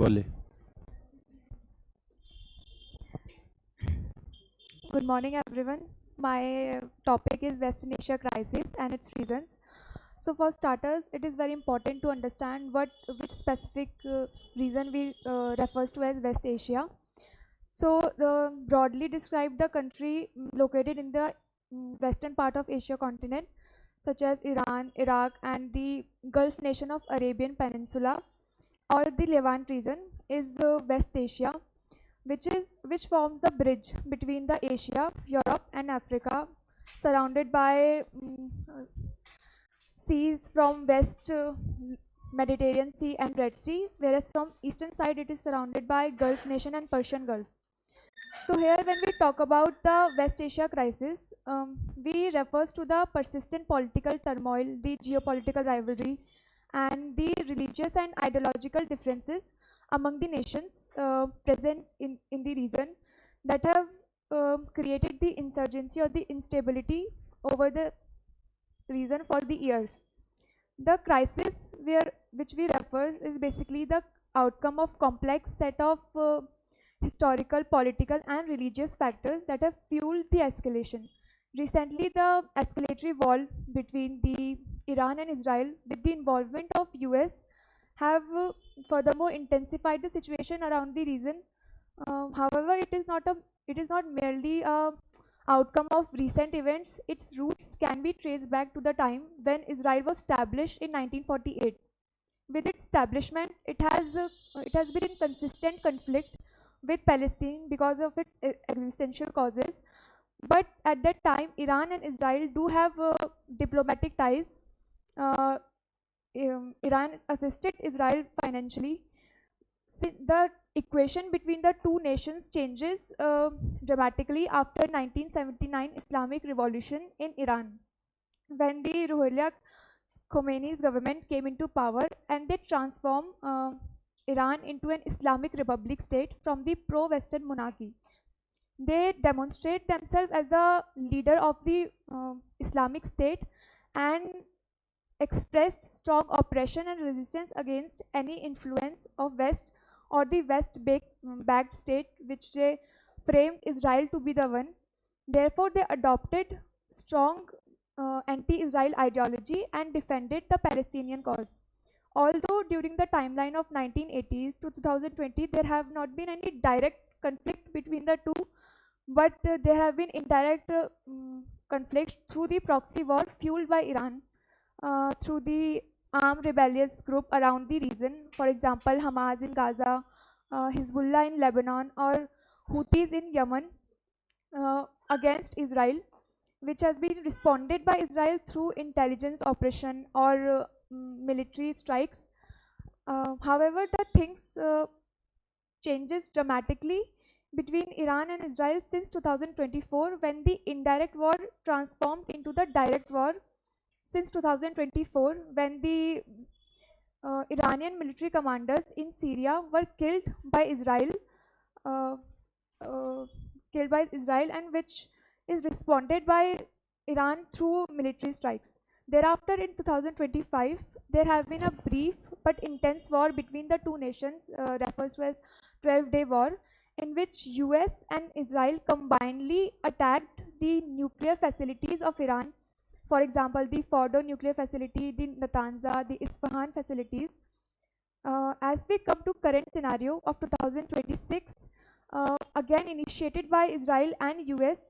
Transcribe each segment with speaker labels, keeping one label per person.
Speaker 1: बोले।
Speaker 2: Good morning, everyone. My topic is Western Asia crisis and its reasons. So, for starters, it is very important to understand which specific reason we refers to as West Asia. So, broadly describe the country located in the western part of Asia continent, such as Iran, Iraq, and the Gulf nation of Arabian Peninsula, or the Levant region, is West Asia, which forms the bridge between the Asia, Europe, and Africa, surrounded by seas from west, Mediterranean Sea and Red Sea, whereas from eastern side it is surrounded by Gulf nation and Persian Gulf. So here when we talk about the West Asia crisis, we refers to the persistent political turmoil, the geopolitical rivalry, and the religious and ideological differences among the nations present in the region that have created the insurgency or the instability over the region for the years. The crisis which we refers is basically the outcome of complex set of historical, political, and religious factors that have fueled the escalation. Recently, the escalatory war between the Iran and Israel, with the involvement of US, have furthermore intensified the situation around the region. However, it is not merely a outcome of recent events. Its roots can be traced back to the time when Israel was established in 1948. With its establishment, it has been in consistent conflict with Palestine because of its existential causes. But at that time, Iran and Israel do have diplomatic ties. Uh, Iran assisted Israel financially. The equation between the two nations changes dramatically after 1979 Islamic Revolution in Iran, when the Ruhollah Khomeini's government came into power and they transformed Iran into an Islamic Republic state from the pro-Western monarchy. They demonstrate themselves as the leader of the Islamic State and expressed strong oppression and resistance against any influence of West or the West-backed state, which they framed Israel to be the one. Therefore, they adopted strong anti-Israel ideology and defended the Palestinian cause. Although during the timeline of 1980s to 2020, there have not been any direct conflict between the two, but there have been indirect conflicts through the proxy war fueled by Iran, through the armed rebellious group around the region, for example, Hamas in Gaza, Hezbollah in Lebanon, or Houthis in Yemen against Israel, which has been responded by Israel through intelligence operation or military strikes. However, the things changes dramatically between Iran and Israel since 2024, when the indirect war transformed into the direct war. Since 2024, when the Iranian military commanders in Syria were uh, killed by Israel, and which is responded by Iran through military strikes. Thereafter, in 2025, there have been a brief but intense war between the two nations, refers to as 12-day war, in which US and Israel combinedly attacked the nuclear facilities of Iran. For example, the Fordo nuclear facility, the Natanz, the Isfahan facilities. As we come to current scenario of 2026, again initiated by Israel and US,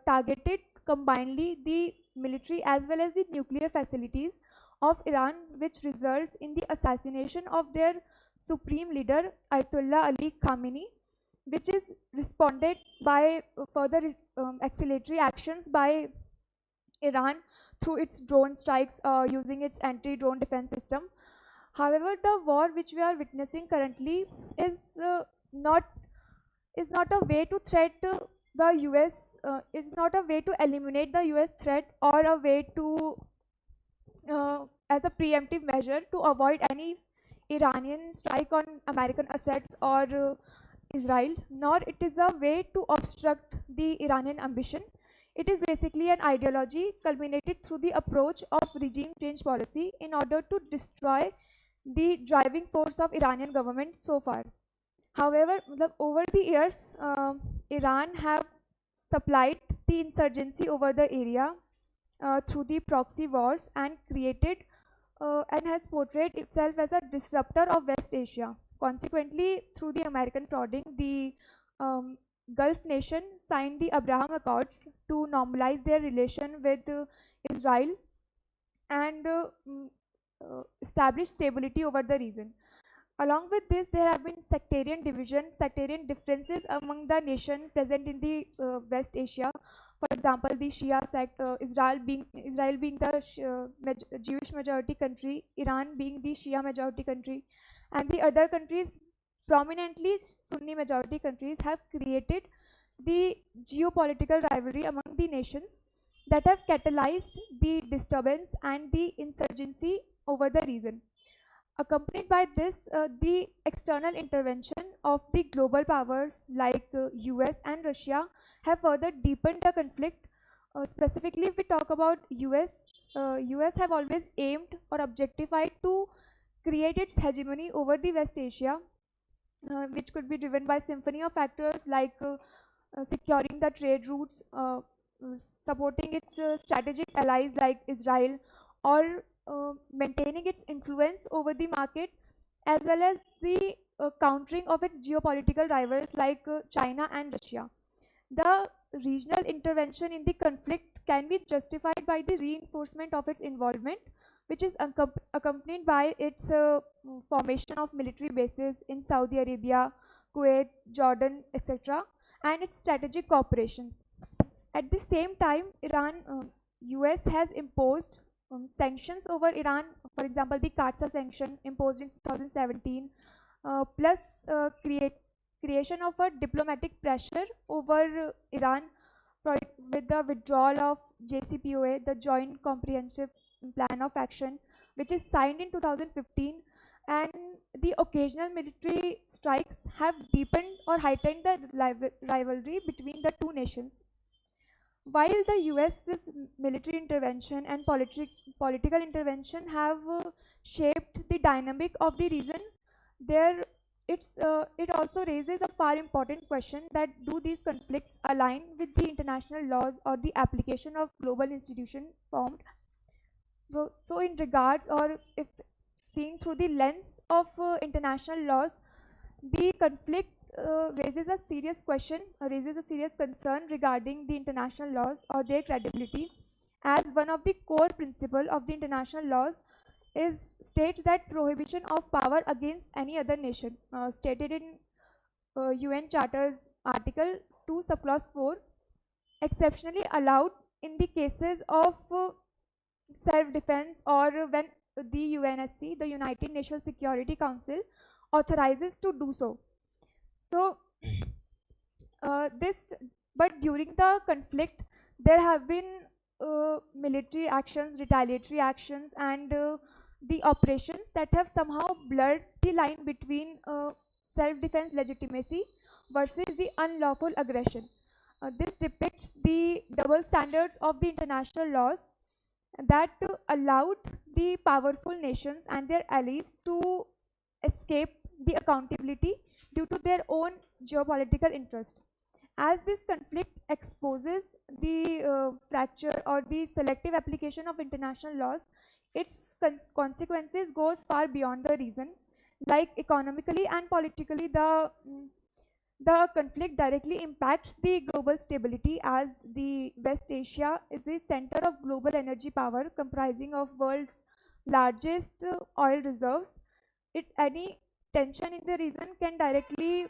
Speaker 2: targeted combinedly the military as well as the nuclear facilities of Iran, which results in the assassination of their supreme leader Ayatollah Ali Khamenei, which is responded by further acceleratory actions by Iran through its drone strikes, using its anti-drone defense system. However, the war which we are witnessing currently is not is not a way to threat the US. Is not a way to eliminate the US threat, or a way to as a preemptive measure to avoid any Iranian strike on American assets or Israel, nor it is a way to obstruct the Iranian ambition. It is basically an ideology culminated through the approach of regime change policy in order to destroy the driving force of Iranian government so far. However, over the years, Iran have supplied the insurgency over the area through the proxy wars and created and has portrayed itself as a disruptor of West Asia. Consequently, through the American prodding, the um, Gulf nation signed the Abraham Accords to normalize their relation with Israel and establish stability over the region. Along with this, there have been sectarian differences among the nation present in the West Asia. For example, the Shia sect, Israel being the Jewish majority country, Iran being the Shia majority country, and the other countries, prominently Sunni majority countries, have created the geopolitical rivalry among the nations that have catalyzed the disturbance and the insurgency over the region. Accompanied by this, the external intervention of the global powers like US and Russia have further deepened the conflict. Specifically, if we talk about US have always aimed or objectified to create its hegemony over the West Asia, which could be driven by symphony of factors like securing the trade routes, supporting its strategic allies like Israel, or maintaining its influence over the market, as well as the countering of its geopolitical rivals like China and Russia. The regional intervention in the conflict can be justified by the reinforcement of its involvement, which is accompanied by its formation of military bases in Saudi Arabia, Kuwait, Jordan, etc., and its strategic cooperations. At the same time, US has imposed sanctions over Iran, for example, the CAATSA sanction imposed in 2017, plus creation of a diplomatic pressure over Iran for, with the withdrawal of JCPOA, the Joint Comprehensive Plan of Action, which is signed in 2015, and the occasional military strikes have deepened or heightened the rivalry between the two nations. While the US's military intervention and political intervention have shaped the dynamic of the region, there it also raises a far important question that do these conflicts align with the international laws or the application of global institution formed. So in regards, or if seen through the lens of international laws, the conflict raises a serious concern regarding the international laws or their credibility, as one of the core principle of the international laws is states that prohibition of power against any other nation, stated in UN Charter's Article 2 Subclause 4, exceptionally allowed in the cases of self-defense or when the UNSC, the United Nations Security Council, authorizes to do so. So, this, but during the conflict, there have been military actions, retaliatory actions, and the operations that have somehow blurred the line between self-defense legitimacy versus the unlawful aggression. This depicts the double standards of the international laws that allowed the powerful nations and their allies to escape the accountability due to their own geopolitical interest. As this conflict exposes the fracture or the selective application of international laws, its consequences goes far beyond the reason. Like economically and politically, the conflict directly impacts the global stability, as the West Asia is the center of global energy power comprising of world's largest oil reserves. Any tension in the region can directly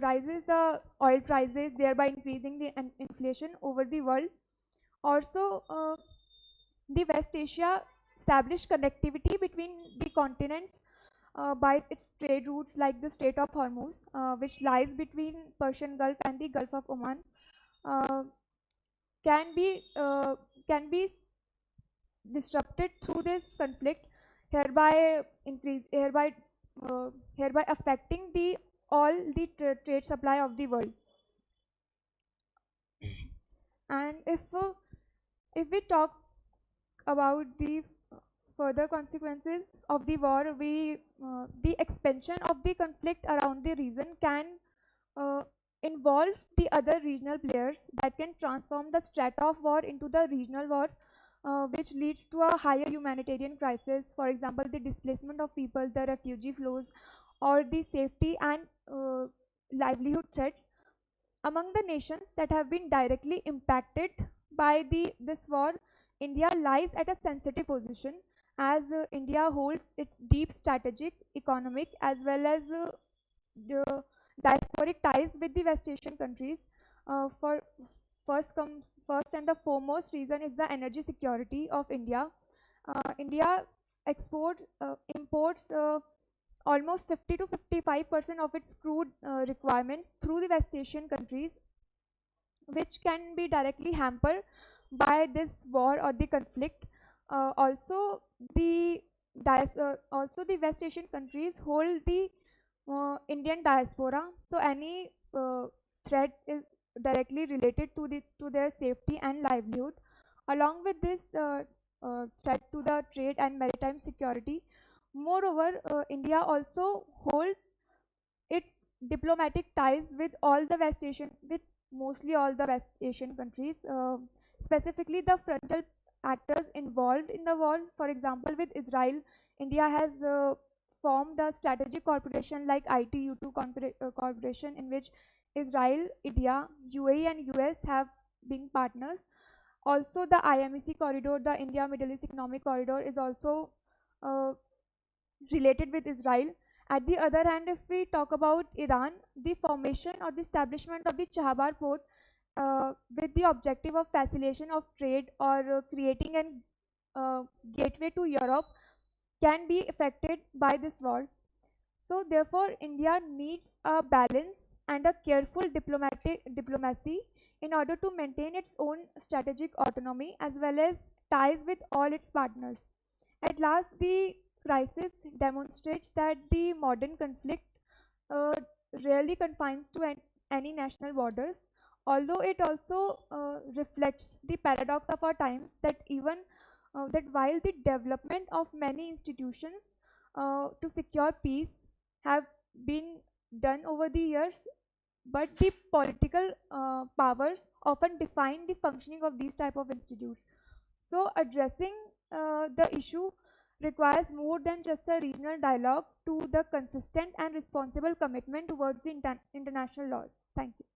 Speaker 2: rises the oil prices, thereby increasing the inflation over the world. Also, the West Asia established connectivity between the continents by its trade routes like the Strait of Hormuz, which lies between Persian Gulf and the Gulf of Oman, uh, can be uh, can be disrupted through this conflict, hereby increase hereby hereby affecting the all the trade supply of the world. And if we talk about the further consequences of the war, the expansion of the conflict around the region can uh, involve the other regional players that can transform the strata of war into the regional war, which leads to a higher humanitarian crisis. For example, the displacement of people, the refugee flows, or the safety and livelihood threats. Among the nations that have been directly impacted by this war, India lies at a sensitive position, as India holds its deep strategic, economic, as well as the diasporic ties with the West Asian countries. For first and the foremost reason is the energy security of India. India imports almost 50 to 55% of its crude requirements through the West Asian countries, which can be directly hampered by this war or the conflict. Also, the West Asian countries hold the Indian diaspora, so any threat is directly related to their safety and livelihood. Along with this, threat to the trade and maritime security. Moreover, India also holds its diplomatic ties with mostly all the West Asian countries, specifically the frontal actors involved in the war. For example, with Israel, India has formed a strategic corporation like ITU2 corporation, in which Israel, India, UAE, and US have been partners. Also, the IMEC corridor, the India Middle East Economic Corridor, is also uh, related with Israel. At the other hand, if we talk about Iran, the formation or the establishment of the Chahabar port with the objective of facilitation of trade or creating an gateway to Europe can be affected by this war. So therefore, India needs a balance and a careful diplomacy in order to maintain its own strategic autonomy as well as ties with all its partners. At last, the crisis demonstrates that the modern conflict uh, rarely confines to any national borders, although it also reflects the paradox of our times, that even that while the development of many institutions to secure peace have been done over the years, but the political powers often define the functioning of these type of institutes. So addressing the issue requires more than just a regional dialogue to the consistent and responsible commitment towards the international laws. Thank you.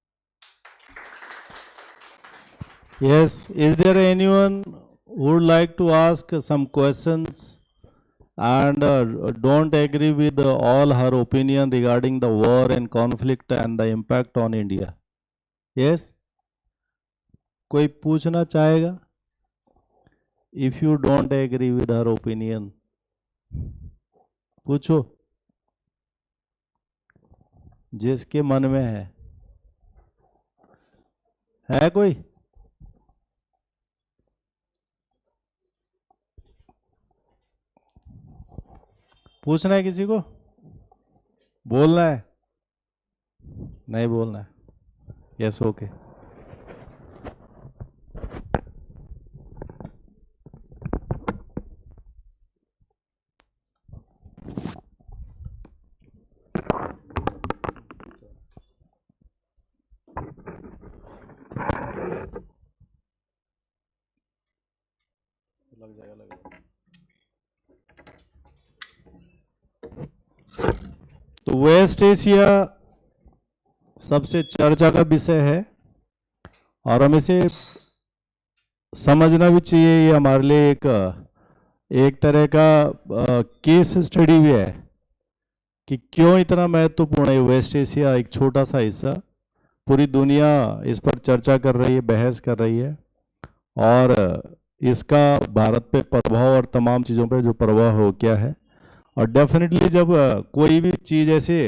Speaker 1: Yes, is there anyone who would like to ask some questions and don't agree with all her opinion regarding the war and conflict and the impact on India? Yes? कोई पूछना चाहेगा? If you don't agree with her opinion, पूछो जिसके मन में है कोई? पूछना है किसी को? बोलना है? नहीं बोलना है? Yes, okay. लग जाएगा, लग जाएगा। तो वेस्ट एशिया सबसे चर्चा का विषय है और हमें इसे समझना भी चाहिए। ये हमारे लिए एक तरह का केस स्टडी भी है कि क्यों इतना महत्वपूर्ण है वेस्ट एशिया। एक छोटा सा हिस्सा, पूरी दुनिया इस पर चर्चा कर रही है, बहस कर रही है और इसका भारत पे प्रभाव और तमाम चीज़ों पे जो प्रभाव हो क्या है। और डेफिनेटली जब कोई भी चीज़ ऐसे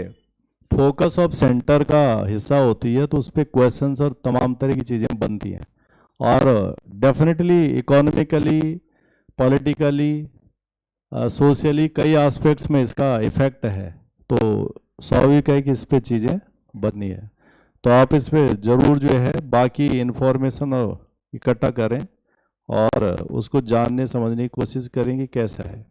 Speaker 1: फोकस ऑफ सेंटर का हिस्सा होती है तो उस पर क्वेश्चंस और तमाम तरह की चीज़ें बनती हैं और डेफिनेटली इकोनॉमिकली, पॉलिटिकली, सोशली कई एस्पेक्ट्स में इसका इफ़ेक्ट है। तो स्वाभाविक है कि इस पर चीज़ें बननी है। तो आप इस पर ज़रूर जो है बाकी इन्फॉर्मेशन इकट्ठा करें और उसको जानने समझने की कोशिश करेंगे कैसा है।